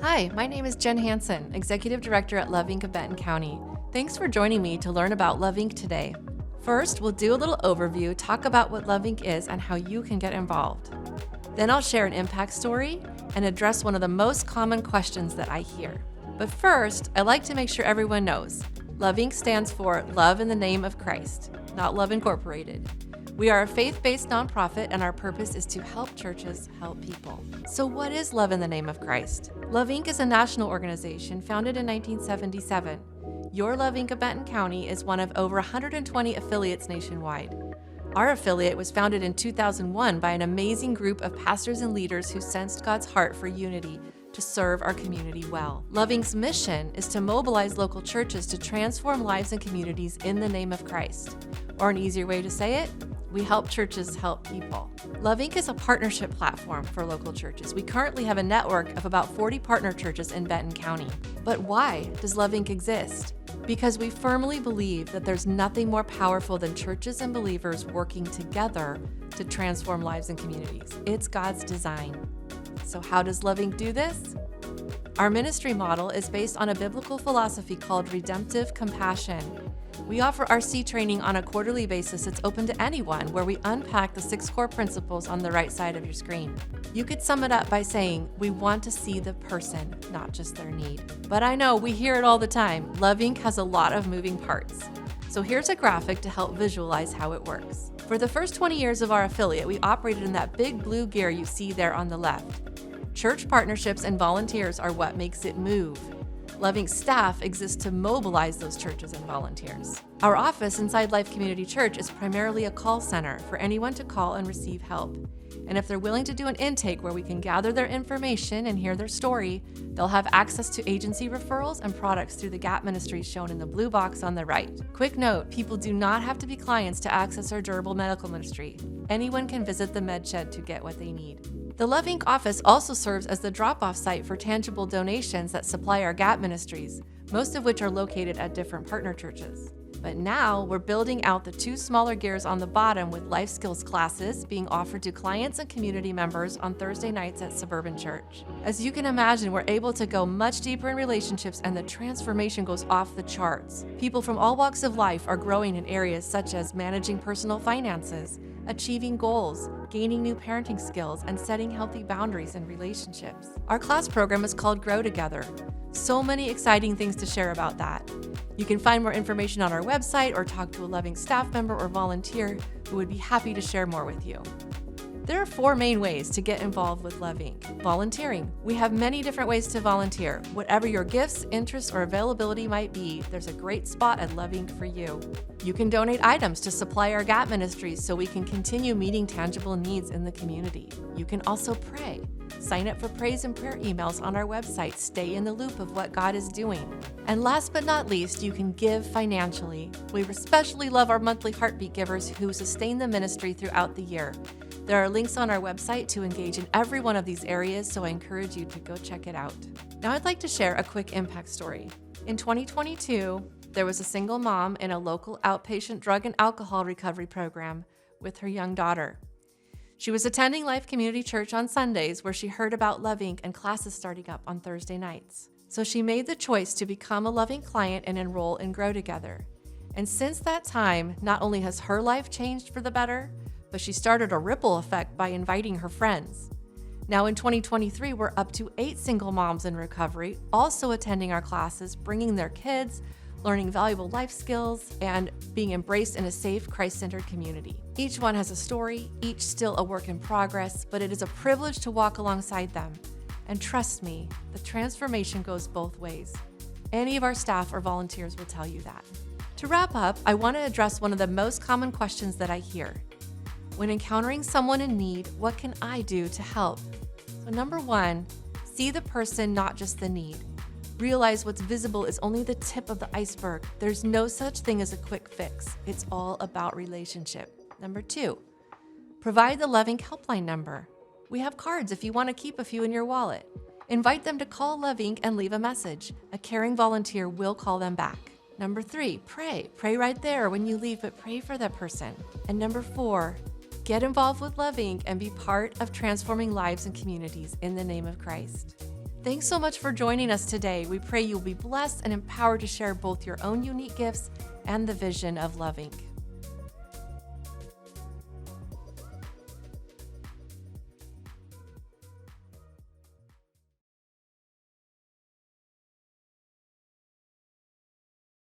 Hi, my name is Jen Hansen, Executive Director at Love Inc. of Benton County. Thanks for joining me to learn about Love Inc. today. First, we'll do a little overview, talk about what Love Inc. is and how you can get involved. Then I'll share an impact story and address one of the most common questions that I hear. But first, I like to make sure everyone knows Love Inc. stands for Love in the Name of Christ, not Love Incorporated. We are a faith-based nonprofit, and our purpose is to help churches help people. So what is Love in the Name of Christ? Love Inc. is a national organization founded in 1977. Your Love Inc. of Benton County is one of over 120 affiliates nationwide. Our affiliate was founded in 2001 by an amazing group of pastors and leaders who sensed God's heart for unity to serve our community well. Love Inc.'s mission is to mobilize local churches to transform lives and communities in the name of Christ. Or an easier way to say it, we help churches help people. Love Inc. is a partnership platform for local churches. We currently have a network of about 40 partner churches in Benton County. But why does Love Inc. exist? Because we firmly believe that there's nothing more powerful than churches and believers working together to transform lives and communities. It's God's design. So how does Love Inc. do this? Our ministry model is based on a biblical philosophy called redemptive compassion. We offer RC training on a quarterly basis. It's open to anyone, where we unpack the 6 core principles on the right side of your screen. You could sum it up by saying, we want to see the person, not just their need. But I know we hear it all the time. Love Inc. has a lot of moving parts. So here's a graphic to help visualize how it works. For the first 20 years of our affiliate, we operated in that big blue gear you see there on the left. Church partnerships and volunteers are what makes it move. Love Inc. staff exists to mobilize those churches and volunteers. Our office inside Life Community Church is primarily a call center for anyone to call and receive help. And if they're willing to do an intake where we can gather their information and hear their story, they'll have access to agency referrals and products through the GAP ministries shown in the blue box on the right. Quick note, people do not have to be clients to access our durable medical ministry. Anyone can visit the med shed to get what they need. The Love Inc. office also serves as the drop-off site for tangible donations that supply our GAP ministries, most of which are located at different partner churches. But now we're building out the 2 smaller gears on the bottom with life skills classes being offered to clients and community members on Thursday nights at Suburban Church. As you can imagine, we're able to go much deeper in relationships, and the transformation goes off the charts. People from all walks of life are growing in areas such as managing personal finances, achieving goals, gaining new parenting skills, and setting healthy boundaries in relationships. Our class program is called Grow Together. So many exciting things to share about that. You can find more information on our website or talk to a Love Inc. staff member or volunteer who would be happy to share more with you. There are 4 main ways to get involved with Love Inc. Volunteering. We have many different ways to volunteer. Whatever your gifts, interests, or availability might be, there's a great spot at Love Inc. for you. You can donate items to supply our GAP ministries so we can continue meeting tangible needs in the community. You can also pray. Sign up for praise and prayer emails on our website. Stay in the loop of what God is doing. And last but not least, you can give financially. We especially love our monthly heartbeat givers who sustain the ministry throughout the year. There are links on our website to engage in every one of these areas, so I encourage you to go check it out. Now I'd like to share a quick impact story. In 2022, there was a single mom in a local outpatient drug and alcohol recovery program with her young daughter. She was attending Life Community Church on Sundays, where she heard about Love Inc. and classes starting up on Thursday nights. So she made the choice to become a Love Inc. client and enroll in Grow Together. And since that time, not only has her life changed for the better, but she started a ripple effect by inviting her friends. Now in 2023, we're up to 8 single moms in recovery, also attending our classes, bringing their kids, learning valuable life skills, and being embraced in a safe, Christ-centered community. Each one has a story, each still a work in progress, but it is a privilege to walk alongside them. And trust me, the transformation goes both ways. Any of our staff or volunteers will tell you that. To wrap up, I want to address one of the most common questions that I hear. When encountering someone in need, what can I do to help? So number 1, see the person, not just the need. Realize what's visible is only the tip of the iceberg. There's no such thing as a quick fix. It's all about relationship. Number 2, provide the Love Inc. helpline number. We have cards if you want to keep a few in your wallet. Invite them to call Love Inc. and leave a message. A caring volunteer will call them back. Number 3, pray. Pray right there when you leave, but pray for that person. And number 4, get involved with Love Inc. and be part of transforming lives and communities in the name of Christ. Thanks so much for joining us today. We pray you'll be blessed and empowered to share both your own unique gifts and the vision of Love Inc.